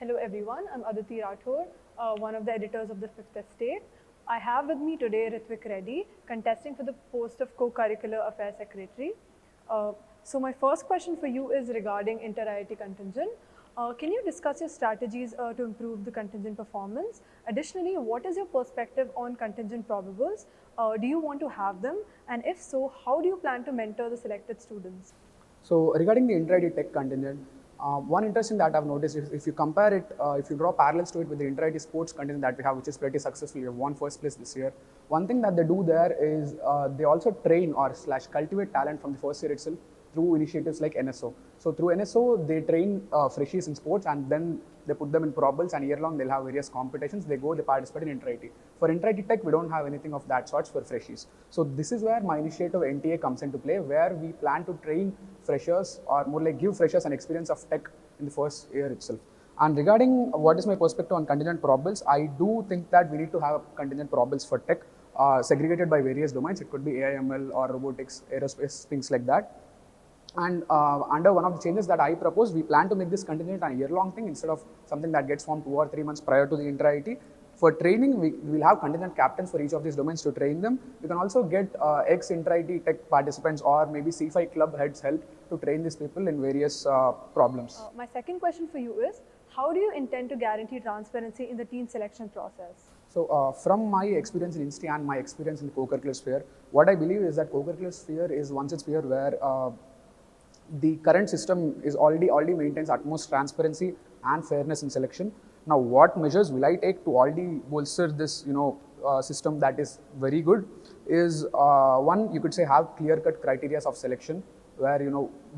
Hello everyone, I'm Aditi Rathore, one of the editors of the Fifth Estate. I have with me today Rithwik Reddy, contesting for the post of Co-Curricular Affairs Secretary. So my first question for you is regarding Inter IIT Contingent. Can you discuss your strategies to improve the contingent performance? Additionally, what is your perspective on contingent probables? Do you want to have them? And if so, how do you plan to mentor the selected students? So regarding the Inter IIT Tech contingent, one interesting that I've noticed is if you compare it, if you draw parallels to it with the Inter IIT sports contingent that we have, which is pretty successful, we have won first place this year. One thing that they do there is they also train or / cultivate talent from the first year itself through initiatives like NSO. So through NSO, they train freshies in sports and then they put them in probables, and year long they'll have various competitions. They participate in Inter IIT. For Inter IIT Tech, we don't have anything of that sort for freshies. So this is where my initiative NTA comes into play, where we plan to train freshers, or more like give freshers an experience of tech in the first year itself. And regarding what is my perspective on contingent probables, I do think that we need to have contingent probables for tech segregated by various domains. It could be AI/ML or robotics, aerospace, things like that. And under one of the changes that I propose, we plan to make this contingent a year-long thing instead of something that gets formed 2 or 3 months prior to the Inter IIT. For training, we will have contingent captains for each of these domains to train them. You can also get ex-Inter IIT Tech participants or maybe C5 club heads help to train these people in various problems. My second question for you is, how do you intend to guarantee transparency in the team selection process? So from my experience in Insti and my experience in the co-curricular sphere, what I believe is that co-curricular sphere is one such sphere where the current system is already maintains utmost transparency and fairness in selection. Now, what measures will I take to already bolster this, system that is very good? Is one, you could say, have clear-cut criteria of selection, where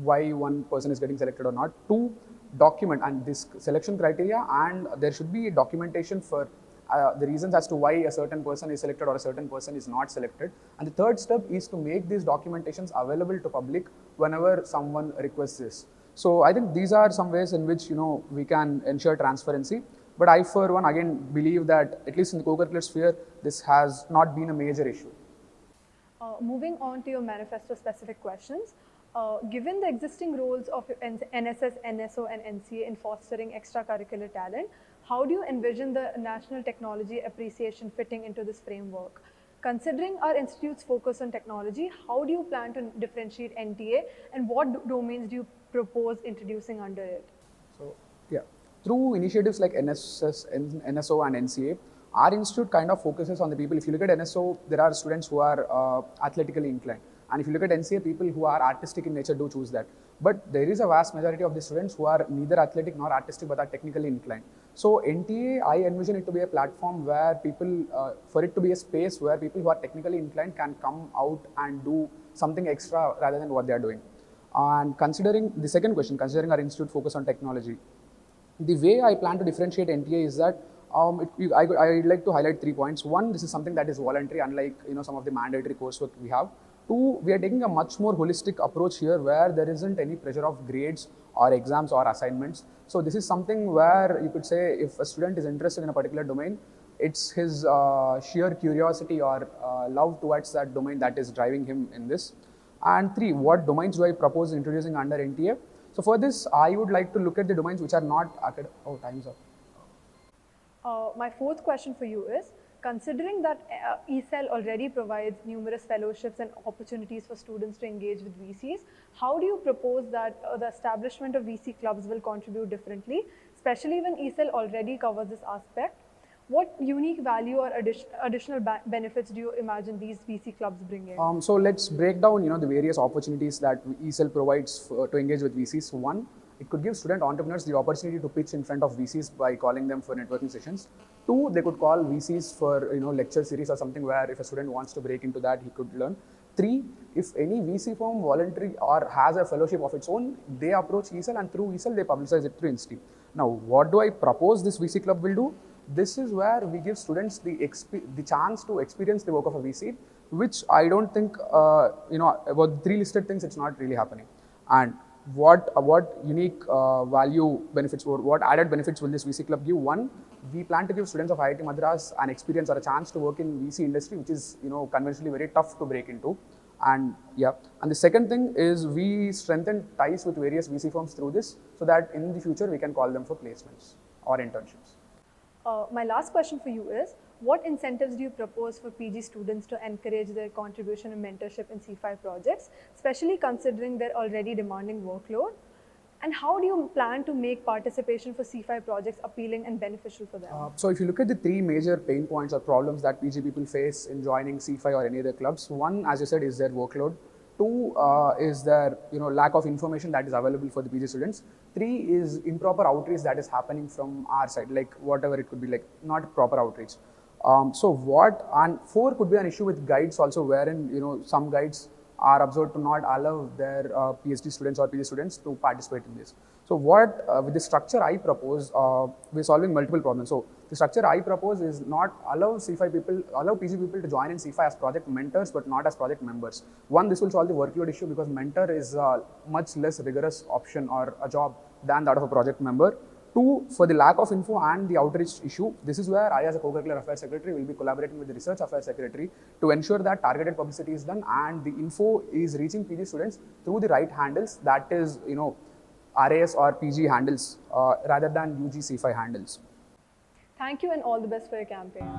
why one person is getting selected or not. Two, document and this selection criteria, and there should be documentation for the reasons as to why a certain person is selected or a certain person is not selected. And the third step is to make these documentations available to public whenever someone requests this. So I think these are some ways in which we can ensure transparency. But I, for one, again believe that at least in the co-curricular sphere, this has not been a major issue. Moving on to your manifesto specific questions, given the existing roles of NSS, NSO and NCA in fostering extracurricular talent, how do you envision the National Technology Appreciation fitting into this framework? Considering our institute's focus on technology, how do you plan to differentiate NTA and what domains do you propose introducing under it? So yeah, through initiatives like NSS, NSO and NCA, our institute kind of focuses on the people. If you look at NSO, there are students who are athletically inclined. And if you look at NCA, people who are artistic in nature do choose that. But there is a vast majority of the students who are neither athletic nor artistic but are technically inclined. So NTA, I envision it to be a platform where people, for it to be a space where people who are technically inclined can come out and do something extra rather than what they are doing. And considering the second question, considering our institute focus on technology, the way I plan to differentiate NTA is that I'd like to highlight 3 points. One, this is something that is voluntary, unlike some of the mandatory coursework we have. Two, we are taking a much more holistic approach here, where there isn't any pressure of grades or exams or assignments. So this is something where you could say if a student is interested in a particular domain, it's his sheer curiosity or love towards that domain that is driving him in this. And three, what domains do I propose introducing under NTA? So for this, I would like to look at the domains which are not academic. Oh, time's up. My fourth question for you is, considering that eCell already provides numerous fellowships and opportunities for students to engage with VCs, how do you propose that the establishment of VC clubs will contribute differently, especially when eCell already covers this aspect? What unique value or additional benefits do you imagine these VC clubs bring in? So let's break down the various opportunities that eCell provides to engage with VCs. One, it could give student entrepreneurs the opportunity to pitch in front of VCs by calling them for networking sessions. Two, they could call VCs for lecture series or something where if a student wants to break into that, he could learn. Three, if any VC firm voluntary or has a fellowship of its own, they approach eCell, and through eCell they publicize it through Insti. Now, what do I propose this VC club will do? This is where we give students the chance to experience the work of a VC, which I don't think about the 3 listed things, it's not really happening. And what unique value benefits or what added benefits will this VC club give? One, we plan to give students of IIT Madras an experience or a chance to work in VC industry, which is conventionally very tough to break into. And and the second thing is we strengthen ties with various VC firms through this, so that in the future we can call them for placements. or internships. My last question for you is, what incentives do you propose for PG students to encourage their contribution and mentorship in C5 projects, especially considering their already demanding workload? And how do you plan to make participation for C5 projects appealing and beneficial for them? So if you look at the three major pain points or problems that PG people face in joining C5 or any other clubs, one, as you said, is their workload. Two is their lack of information that is available for the PG students. Three is improper outreach that is happening from our side, like whatever it could be, like not proper outreach. And four could be an issue with guides also, wherein some guides are observed to not allow their PhD students or PG students to participate in this. So with the structure I propose, we're solving multiple problems. So the structure I propose is not allow PG people to join in C5 as project mentors, but not as project members. One, this will solve the workload issue because mentor is a much less rigorous option or a job than that of a project member. Two, for the lack of info and the outreach issue, this is where I as a Co-Curricular Affairs Secretary will be collaborating with the Research Affairs Secretary to ensure that targeted publicity is done and the info is reaching PG students through the right handles, that is, RAS or PG handles rather than UG C5 handles. Thank you and all the best for your campaign.